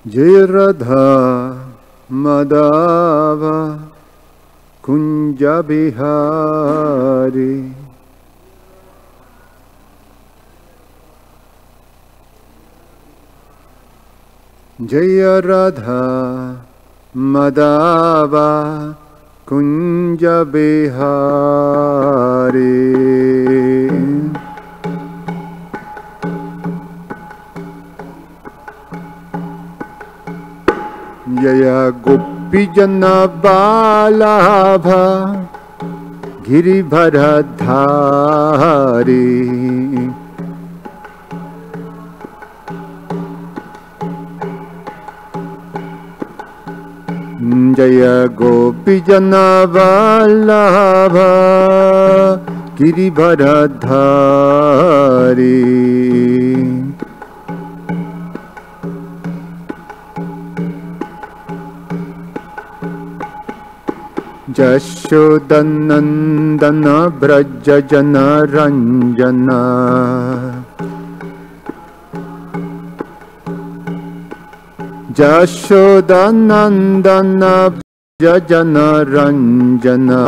Jai Radha Madhava Kunja Bihari Jai Radha Madhava Kunja Bihari Jaya Gopijana Balabha Giribharadhari Jaya Gopijana Balabha Giribharadhari Jashodanandana Brajajana Ranjana Jashodanandana Brajajana Ranjana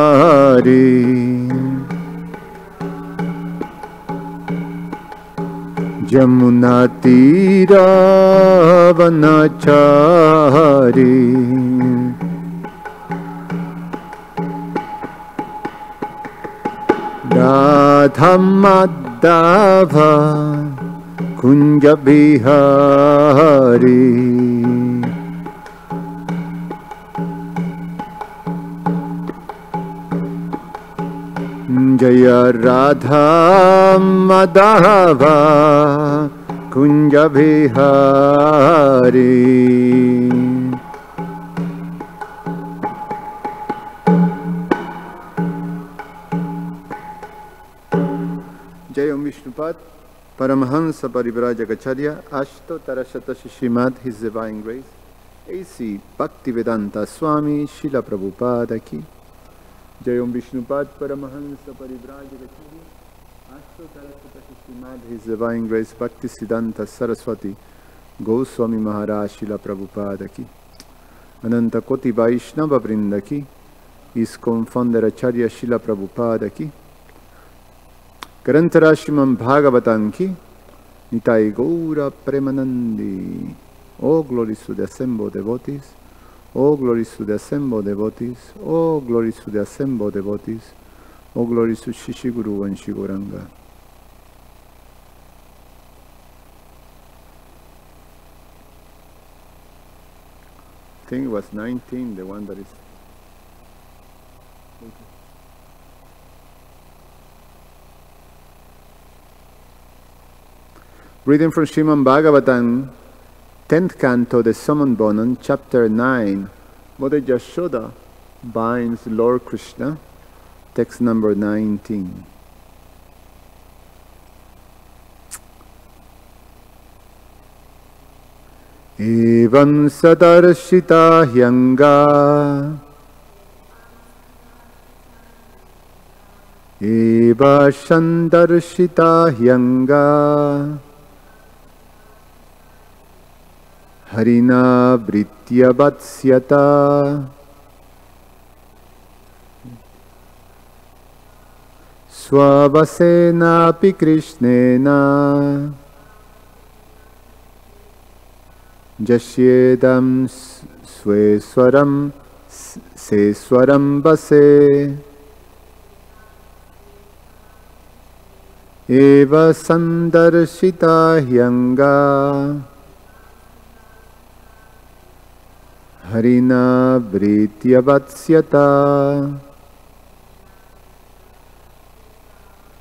Jamuna Tira Vanachari Radha Madhava Kunja Bihari Jaya Radha Madhava Kunja Bihari Jai Om Vishnupad, Paramahansa Parivrajagacharya, Ashtotara Shatashi Srimad, His Divine Grace, A.C. Bhaktivedanta Swami, Srila Prabhupada ki. Jai Om Vishnupad, Paramahansa Parivrajagacharya, Ashtotara Shatashi Srimad, His Divine Grace, Bhaktisiddhanta Saraswati, Goswami Maharaj, Srila Prabhupada ki. Ananta Koti Vaishnava Vrinda ki, ISKCON Founder Acharya Srila Prabhupada ki. Grantara Srimad Bhagavatam ki, Nitai Gaura Premanandi. Oh, glory to the assembled devotees. Oh, glory to the assembled devotees. Oh, glory to the assembled devotees. Oh, glory to Shishi Guru and Shiguranga. I think it was 19, the one that is. Reading from Srimad Bhagavatam, 10th canto, the Summon Bonan, chapter 9, Mother Yashoda binds Lord Krishna, text number 19. Evam sadarshita hyanga Eva shandarshita hyanga Harina Vritya Vatsyata Swavasena pi Krishnena Jashyedam Sweswaram Seswaram Vase Eva Sandarshita Hyanga Harina Vritya Vatsyata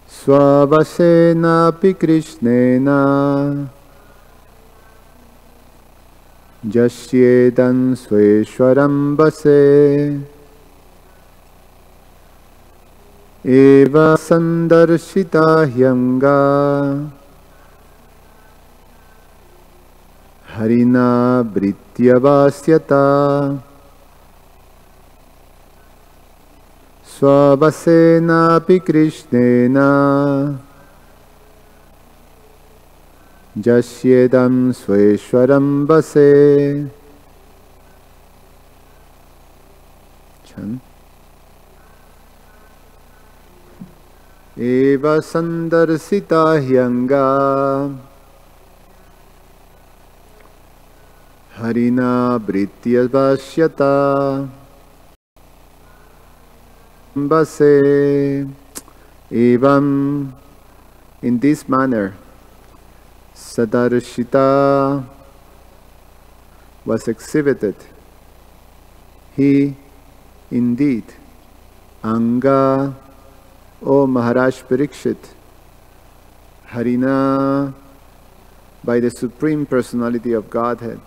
Swavasena pi Krishnena Jasyedan Sweshwaram Vase Eva Sandarshita Hyanga Harina Vritya Vasyata Swavasena pi Krishnena Jasyedam Sweshwaram Vase. Chan. Eva Sandarsita Hyanga Harina Britya Vashyata Vase. Evam, in this manner, Sadarshita was exhibited. He, indeed, Anga, O Maharaj Parikshit, Harina, by the Supreme Personality of Godhead,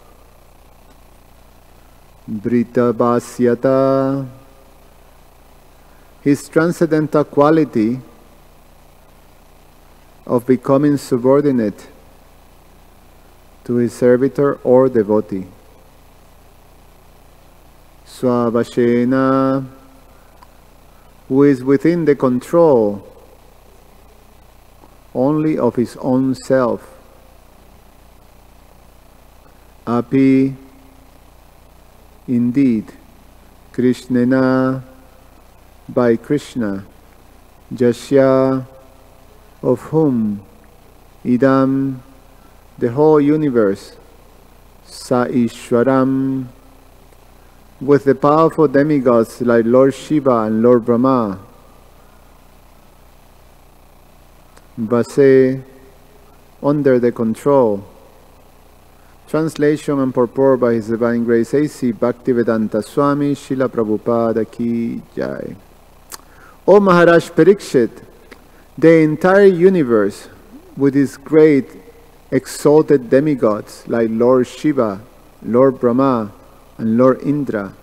Brita Bhasyata, his transcendental quality of becoming subordinate to his servitor or devotee. Swavashena, who is within the control only of his own self. Api, indeed, Krishnena, by Krishna, Jasya, of whom idam, the whole universe, sa Ishwaram, with the powerful demigods like Lord Shiva and Lord Brahma, Vase, under the control. Translation and purport by His Divine Grace A.C. Bhaktivedanta Swami Srila Prabhupada Ki Jai. O Maharaj Parikshit, the entire universe, with its great exalted demigods like Lord Shiva, Lord Brahma, and Lord Indra,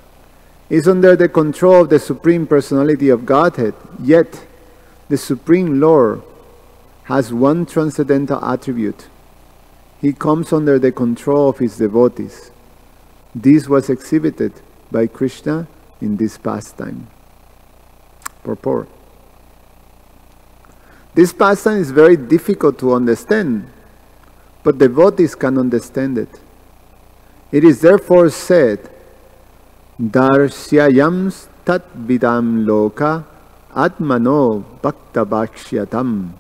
is under the control of the Supreme Personality of Godhead, yet the Supreme Lord has one transcendental attribute. He comes under the control of his devotees. This was exhibited by Krishna in this pastime. Purport. This pastime is very difficult to understand, but devotees can understand it. It is therefore said, Darsyayam tat vidam loka atmano bhakta bhaksyatam.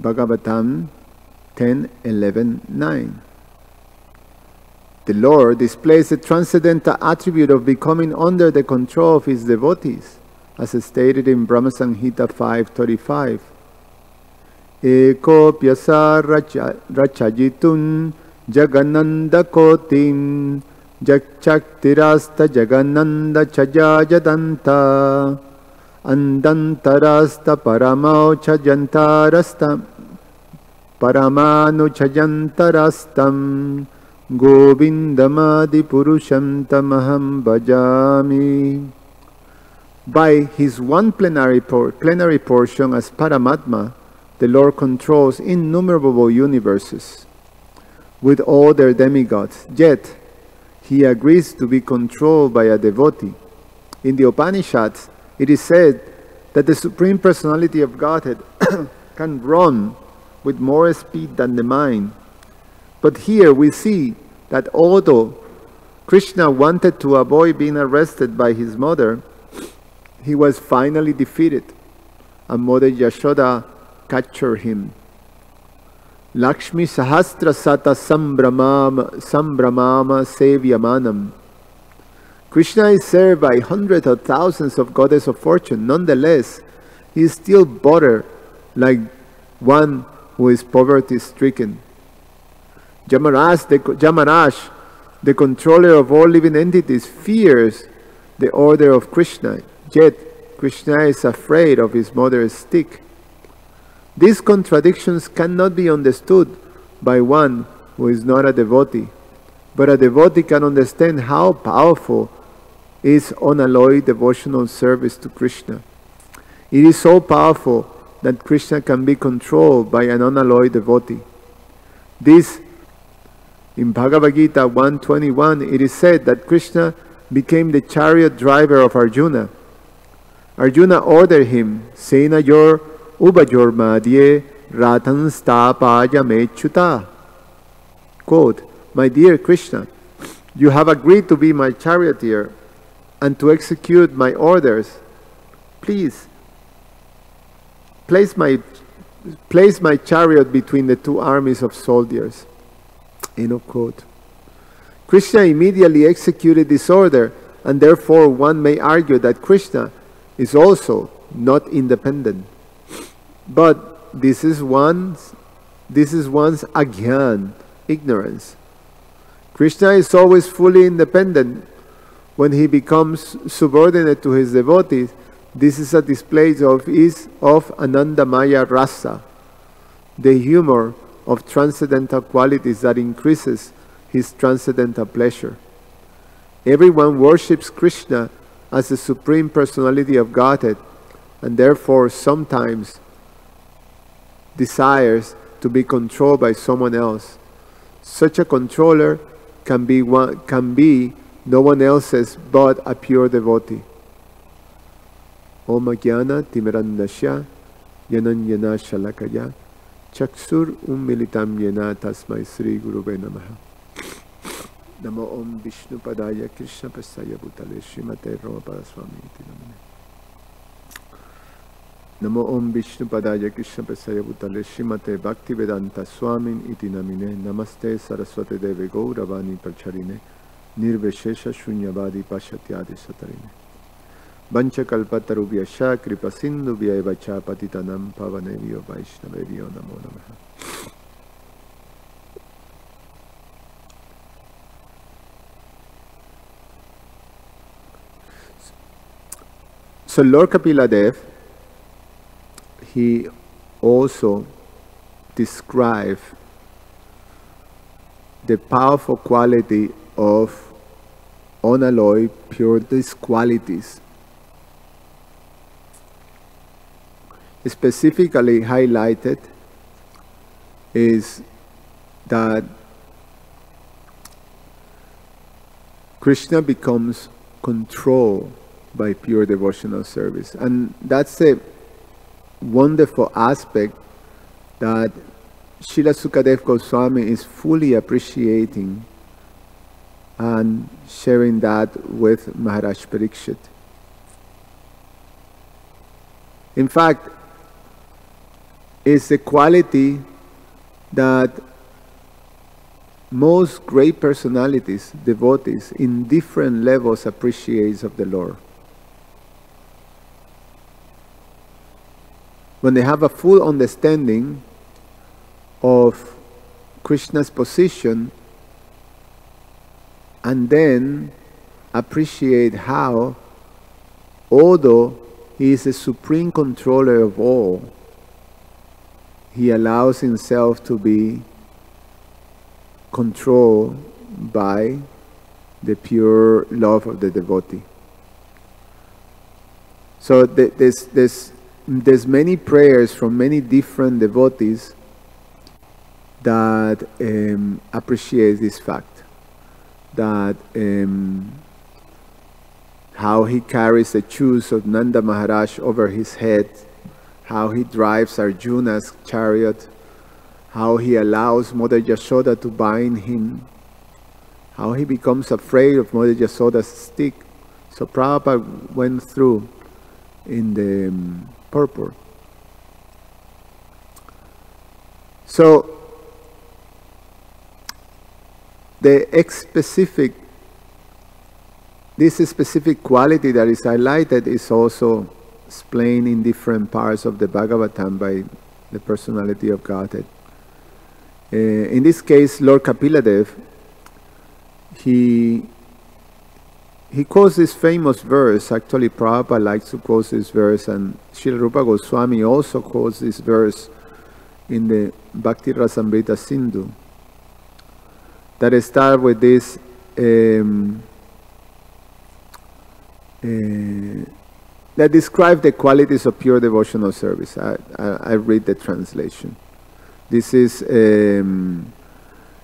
Bhagavatam 10:11-9. The Lord displays the transcendental attribute of becoming under the control of his devotees, as stated in Brahma Samhita 5:35. Eko pyasa rachajitun jagananda kotim jakchaktirasta jagananda chajajadanta andantarasta paramau chajantarasta paramanu chajantarastam govindamadi purusham tamaham bhajami. By his one plenary portion as Paramatma, the Lord controls innumerable universes with all their demigods, yet he agrees to be controlled by a devotee. In the Upanishads, it is said that the Supreme Personality of Godhead can run with more speed than the mind. But here we see that although Krishna wanted to avoid being arrested by his mother, he was finally defeated, and Mother Yashoda captured him. Lakshmi Sahasra Sata Sambramama Sevyamanam. Krishna is served by hundreds of thousands of goddesses of fortune. Nonetheless, he is still bothered like one who is poverty-stricken. Yamaraj, the controller of all living entities, fears the order of Krishna, yet Krishna is afraid of his mother's stick. These contradictions cannot be understood by one who is not a devotee, but a devotee can understand how powerful is unalloyed devotional service to Krishna. It is so powerful that Krishna can be controlled by an unalloyed devotee. This, in Bhagavad Gita 1:21, it is said that Krishna became the chariot driver of Arjuna. Arjuna ordered him, Sena yor ubayor madhye ratan stapaya mechuta. quote, "My dear Krishna, you have agreed to be my charioteer and to execute my orders. Please, place my chariot between the two armies of soldiers." End of quote. Krishna immediately executed this order, and therefore one may argue that Krishna is also not independent. But this is one's agyan, ignorance. Krishna is always fully independent. When he becomes subordinate to his devotees, this is a display of Anandamaya Rasa, the humor of transcendental qualities that increases his transcendental pleasure. Everyone worships Krishna as the Supreme Personality of Godhead, and therefore sometimes desires to be controlled by someone else. Such a controller can be no one else's but a pure devotee. Om Jnana Timirandasya Yananyana Shalakaya Chaksur Ummilitam Yena Tasmai Sri Gurube Namaha. Namo Om Vishnu Padaya Krishna Pasaya Bhutale Srimate Ramapada Swami Iti Namine. Namo Om Vishnu Padaya Krishna Pasaya Bhutale Srimate Bhaktivedanta Swami Iti Namine. Namaste Saraswate Deve Gauravani Pracharine Nirveshesha Shunyavadi Pashatyadi Satarine. Vancha Kalpatarubhyasha Kripa Sindhubhya Vacha Patitanam Pavanevyo Vaishnavevyo Namo Namaha. So Lord Kapila Dev, he also described the powerful quality of unalloyed pure these qualities. Specifically highlighted is that Krishna becomes controlled by pure devotional service, and that's a wonderful aspect that Srila Sukadeva Goswami is fully appreciating and sharing that with Maharaj Parikshit. In fact, it's a quality that most great personalities, devotees, in different levels appreciates of the Lord. When they have a full understanding of Krishna's position and then appreciate how, although he is the supreme controller of all, he allows himself to be controlled by the pure love of the devotee. So there's many prayers from many different devotees that appreciate this fact, that how he carries the shoes of Nanda Maharaj over his head, how he drives Arjuna's chariot, how he allows Mother Yashoda to bind him, how he becomes afraid of Mother Yashoda's stick. So Prabhupada went through in the purport. So this specific quality that is highlighted is also explained in different parts of the Bhagavatam by the Personality of Godhead. In this case, Lord Kapila Dev, he quotes this famous verse. Actually, Prabhupada likes to quote this verse, and Srila Rupa Goswami also quotes this verse in the Bhakti Rasamrita Sindhu, that start with this that describe the qualities of pure devotional service. I read the translation. This is in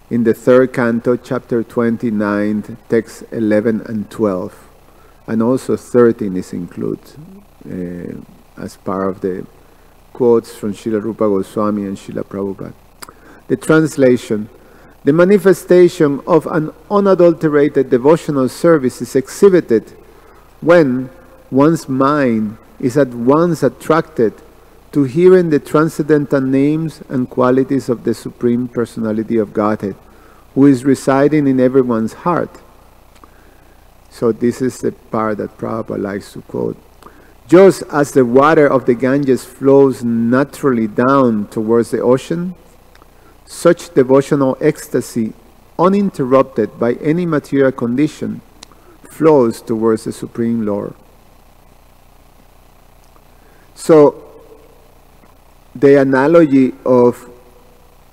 the third canto, chapter 29, text 11 and 12. And also 13 is included as part of the quotes from Srila Rupa Goswami and Srila Prabhupada. The translation: The manifestation of an unadulterated devotional service is exhibited when one's mind is at once attracted to hearing the transcendental names and qualities of the Supreme Personality of Godhead, who is residing in everyone's heart. So this is the part that Prabhupada likes to quote. Just as the water of the Ganges flows naturally down towards the ocean, such devotional ecstasy, uninterrupted by any material condition, flows towards the Supreme Lord. So, the analogy of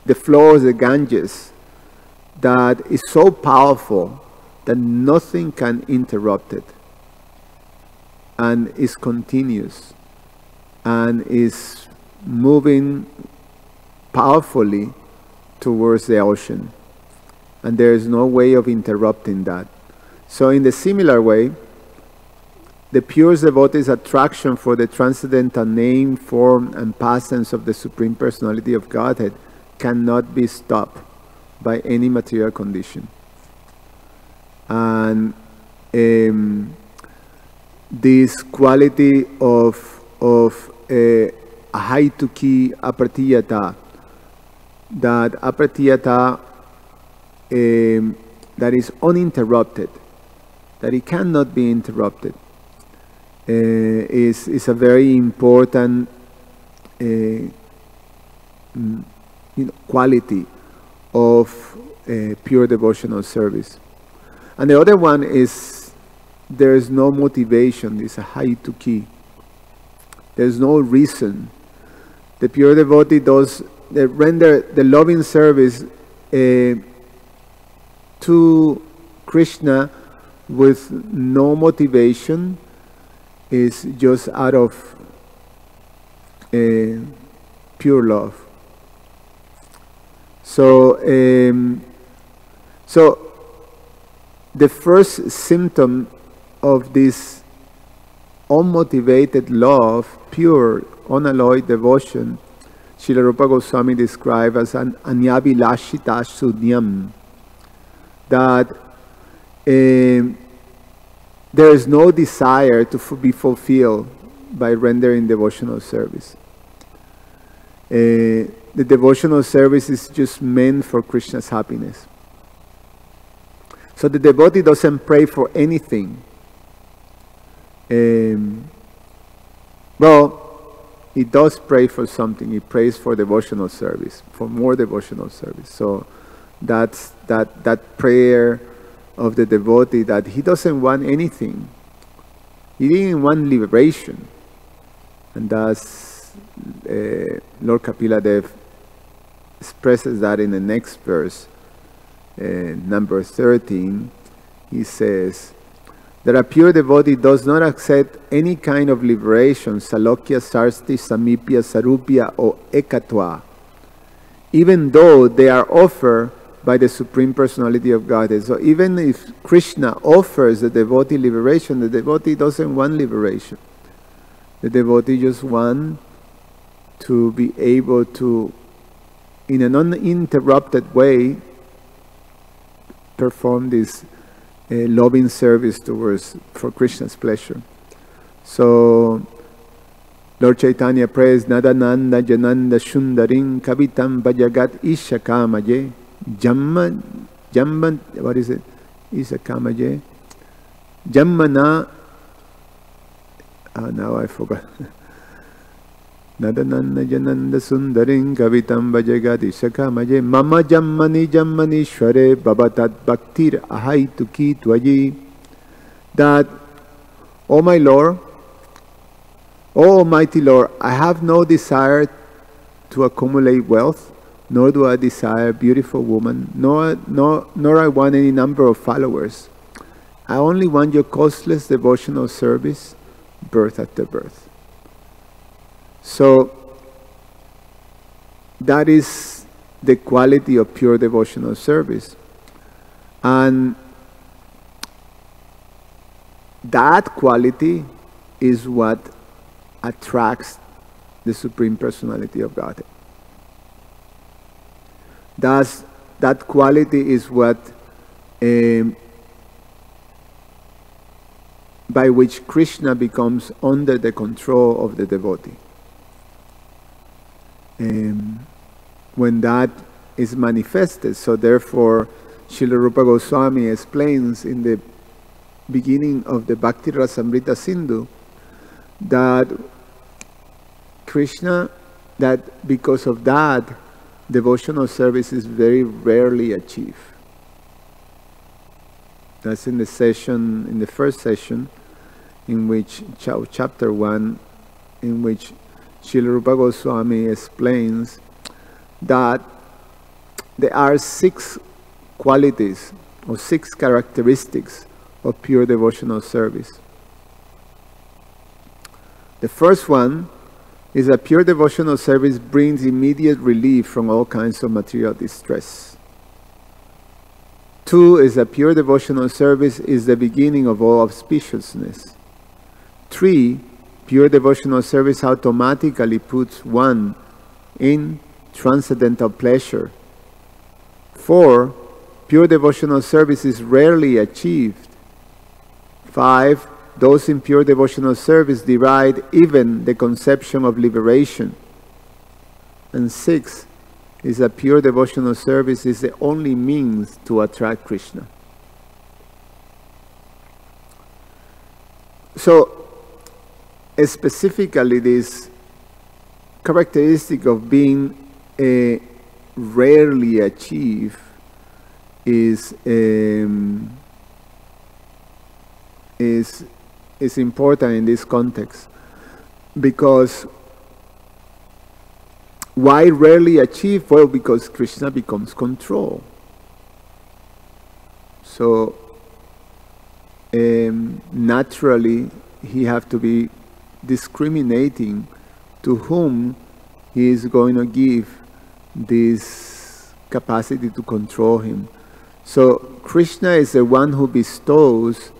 the flow of the Ganges that is so powerful that nothing can interrupt it, and is continuous and is moving powerfully towards the ocean, and there is no way of interrupting that. So in the similar way, the pure devotee's attraction for the transcendental name, form, and presence of the Supreme Personality of Godhead cannot be stopped by any material condition. And this quality of ahaituki apratiyata, that apratiyata that is uninterrupted, that it cannot be interrupted, is a very important quality of pure devotional service. And the other one is there is no motivation. It's a haituki. There's no reason. The pure devotee does render the loving service to Krishna with no motivation. Is just out of pure love. So, the first symptom of this unmotivated love, pure, unalloyed devotion, Srila Rupa Goswami described as an anyabilashita sunyam, that there is no desire to be fulfilled by rendering devotional service. The devotional service is just meant for Krishna's happiness. So the devotee doesn't pray for anything. Well, he does pray for something. He prays for devotional service, for more devotional service. So that's that prayer of the devotee, that he doesn't want anything. He didn't want liberation. And thus Lord Kapila Dev expresses that in the next verse, number 13. He says that a pure devotee does not accept any kind of liberation, salokya, sarsti, samipya, sarupya, or ekatva, even though they are offered by the Supreme Personality of Godhead. So even if Krishna offers the devotee liberation, the devotee doesn't want liberation. The devotee just wants to be able to, in an uninterrupted way, perform this loving service for Krishna's pleasure. So Lord Chaitanya prays, Nadananda Jananda Shundarin Kavitam Vajagat Ishakamaye Jamman, what is it? Ishakamaye Jammana, now I forgot. Nadananda Jananda Sundarin Kavitam Vajagat Ishakamaye Mama Jammani Jammani Shware Babatat Bhaktir Ahaituki Twaji. That, O my Lord, O Almighty Lord, I have no desire to accumulate wealth, nor do I desire beautiful woman, nor I want any number of followers. I only want your costless devotional service, birth after birth. So that is the quality of pure devotional service. And that quality is what attracts the Supreme Personality of Godhead. Thus, that quality is what by which Krishna becomes under the control of the devotee. When that is manifested, so therefore Srila Rupa Goswami explains in the beginning of the Bhakti Rasamrita Sindhu that Krishna, that because of that, devotional service is very rarely achieved. That's in the session, in the first session, in which chapter 1, in which Srila Rupa Goswami explains that there are 6 qualities or 6 characteristics of pure devotional service. The first one is that pure devotional service brings immediate relief from all kinds of material distress. 2 is that pure devotional service is the beginning of all auspiciousness. 3, pure devotional service automatically puts one in transcendental pleasure. 4, pure devotional service is rarely achieved. 5, those in pure devotional service deride even the conception of liberation. And 6 is that pure devotional service is the only means to attract Krishna. So, specifically this characteristic of being rarely achieved is important in this context, because why rarely achieved? Well, because Krishna becomes control. So naturally he have to be discriminating to whom he is going to give this capacity to control him. So Krishna is the one who bestows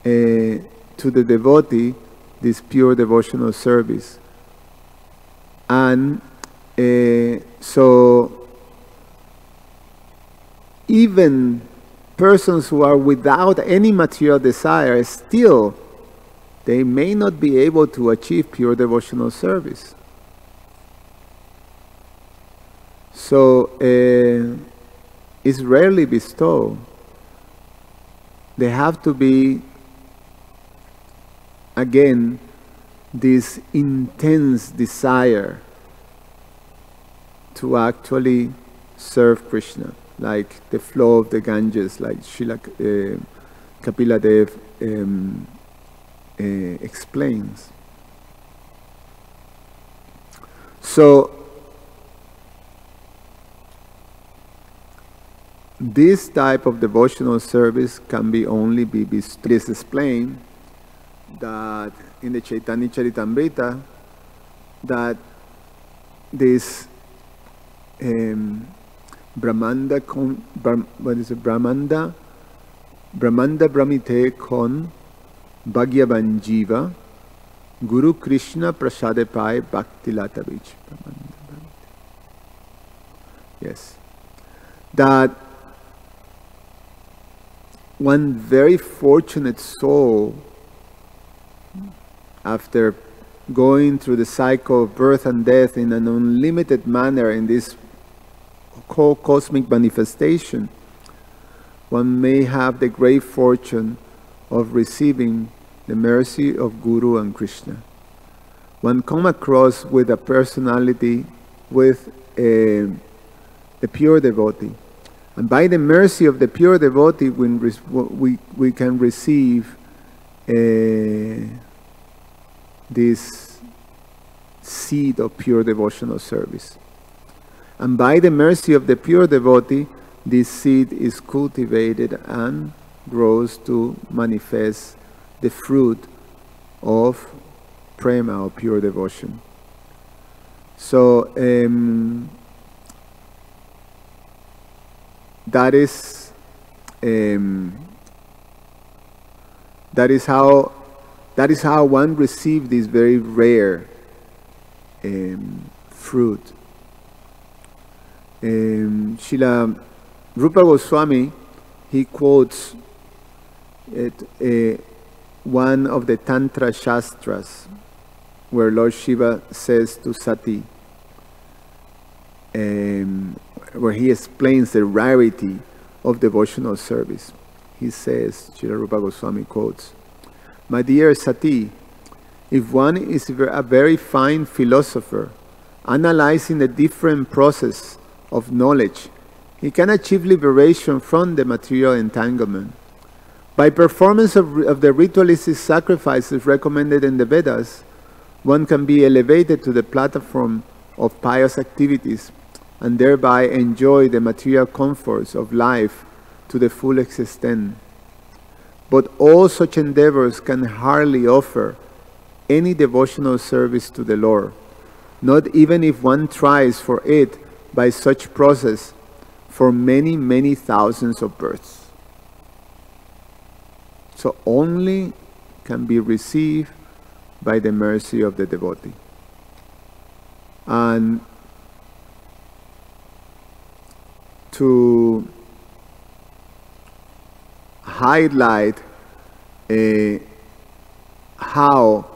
to the devotee this pure devotional service. And so even persons who are without any material desire, still they may not be able to achieve pure devotional service. So it's rarely bestowed. They have to be, again, this intense desire to actually serve Krishna, like the flow of the Ganges, like Srila Kapila Dev explains. So this type of devotional service can be only be bestowed. It is explained that in the Chaitanya Charitamrita that this Brahmanda Brahmite Kon Bhagyavan Jiva Guru Krishna Prasade Pai Bhakti Latavich. Yes. That one very fortunate soul, after going through the cycle of birth and death in an unlimited manner in this whole cosmic manifestation, one may have the great fortune of receiving the mercy of Guru and Krishna. One come across with a personality, with a pure devotee. And by the mercy of the pure devotee, we can receive this seed of pure devotional service. And by the mercy of the pure devotee, this seed is cultivated and grows to manifest the fruit of prema, or pure devotion. So that is how one receives this very rare fruit. Srila Rupa Goswami, he quotes one of the Tantra Shastras, where Lord Shiva says to Sati, where he explains the rarity of devotional service. He says, Srila Rupa Goswami quotes, "My dear Sati, if one is a very fine philosopher, analyzing the different process of knowledge, he can achieve liberation from the material entanglement. By performance of the ritualistic sacrifices recommended in the Vedas, one can be elevated to the platform of pious activities and thereby enjoy the material comforts of life to the fullest extent. But all such endeavors can hardly offer any devotional service to the Lord, not even if one tries for it by such process for many, many thousands of births. So only can be received by the mercy of the devotee." And to highlight how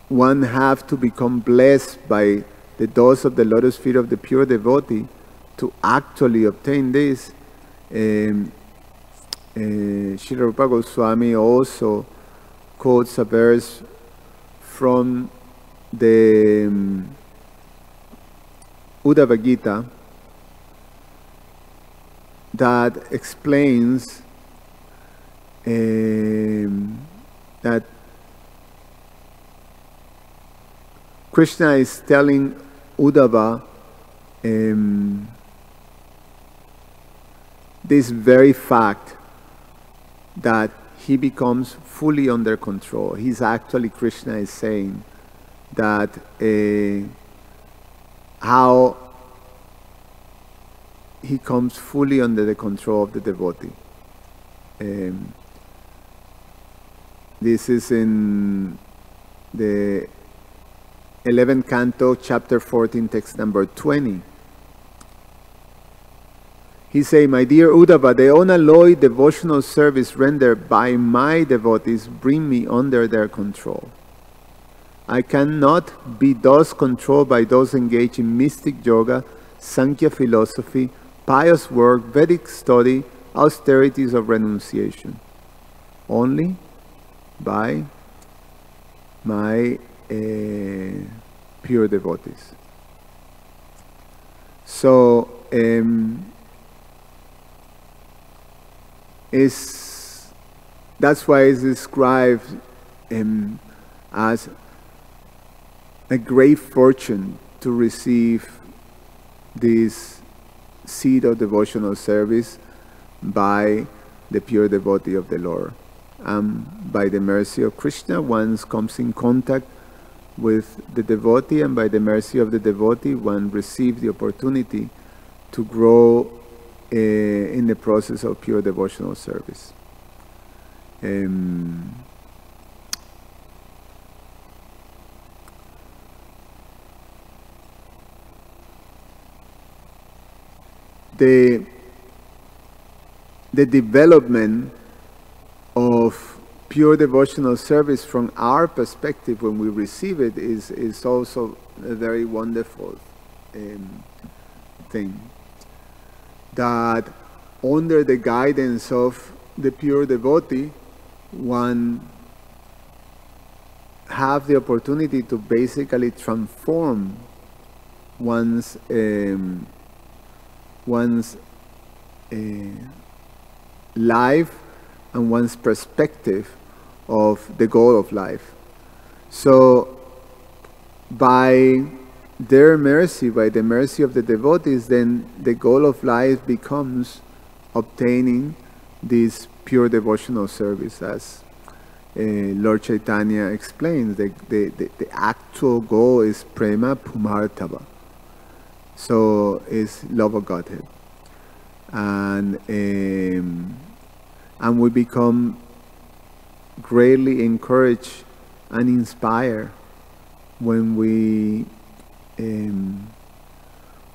one have to become blessed by the dose of the lotus feet of the pure devotee to actually obtain this, Srila Rupa Goswami also quotes a verse from the Uddhava Gita that explains that Krishna is telling Uddhava this very fact that he becomes fully under control. He's actually, Krishna is saying that how he comes fully under the control of the devotee. This is in the 11th canto, chapter 14, text number 20. He say, "My dear Uddhava, the unalloyed devotional service rendered by my devotees bring me under their control. I cannot be thus controlled by those engaged in mystic yoga, Sankhya philosophy, pious work, Vedic study, austerities of renunciation. Only by my pure devotees." So, that's why it's described as a great fortune to receive this seed of devotional service by the pure devotee of the Lord. By the mercy of Krishna, one comes in contact with the devotee, and by the mercy of the devotee, one receives the opportunity to grow in the process of pure devotional service. The development of pure devotional service from our perspective when we receive it is also a very wonderful thing. That under the guidance of the pure devotee, one have the opportunity to basically transform one's life and one's perspective of the goal of life. So by their mercy, by the mercy of the devotees, then the goal of life becomes obtaining this pure devotional service, as Lord Chaitanya explains. The actual goal is prema pumartava. So it's love of Godhead. And we become greatly encouraged and inspired when we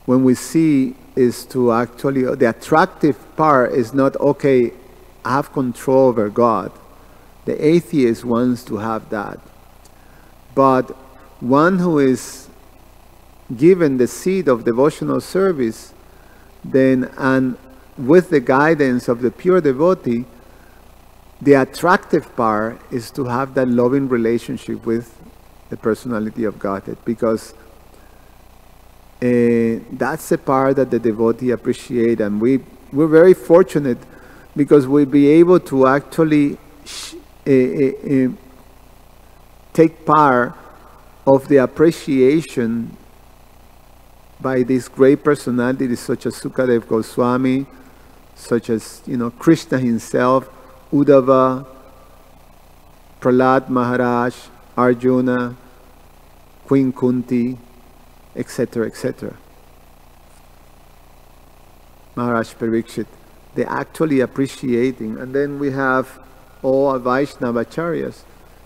when we see is to actually, the attractive part is not, okay, I have control over God. The atheist wants to have that. But one who is given the seed of devotional service, then, and with the guidance of the pure devotee, the attractive part is to have that loving relationship with the personality of Godhead, because that's the part that the devotee appreciate, and we're very fortunate because we'll be able to actually take part of the appreciation by these great personalities such as Sukadev Goswami, such as Krishna himself, Uddhava, Prahlad Maharaj, Arjuna, Queen Kunti, etc., etc. Maharaj Parikshit, they're actually appreciating. And then we have all Vaishnavacharyas,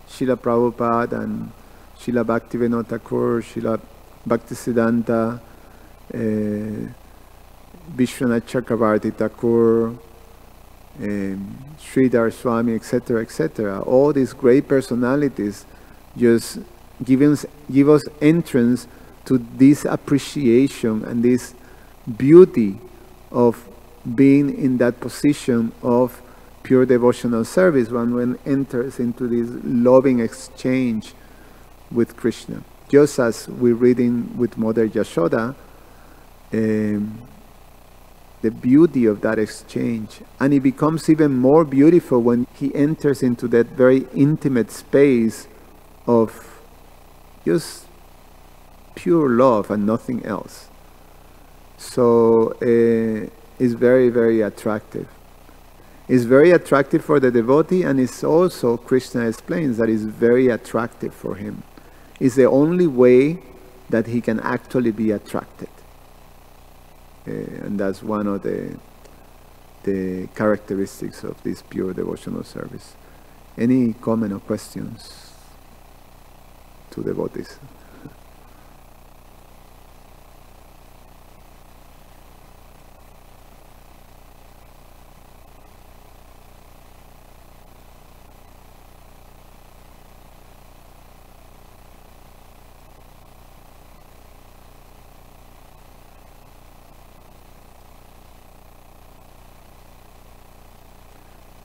Srila Prabhupada and Srila Bhaktivinoda Thakur, Srila Bhaktisiddhanta, Vishwanath Chakravarti Thakur, Sridhar Swami, etc., etc. All these great personalities just give us entrance to this appreciation and this beauty of being in that position of pure devotional service when one enters into this loving exchange with Krishna. Just as we're reading with Mother Yashoda, the beauty of that exchange. And it becomes even more beautiful when he enters into that very intimate space of just pure love and nothing else. So it's very, very attractive. It's very attractive for the devotee, and it's also, Krishna explains, that it's very attractive for him. It's the only way that he can actually be attracted. And that's one of the characteristics of this pure devotional service. Any comment or questions to devotees?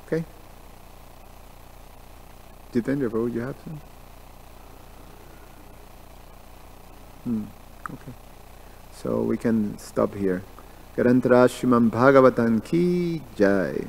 Okay. Jitendra, Prabhu, you have some? Okay. So we can stop here. Garantara Srimad Bhagavatam ki jai.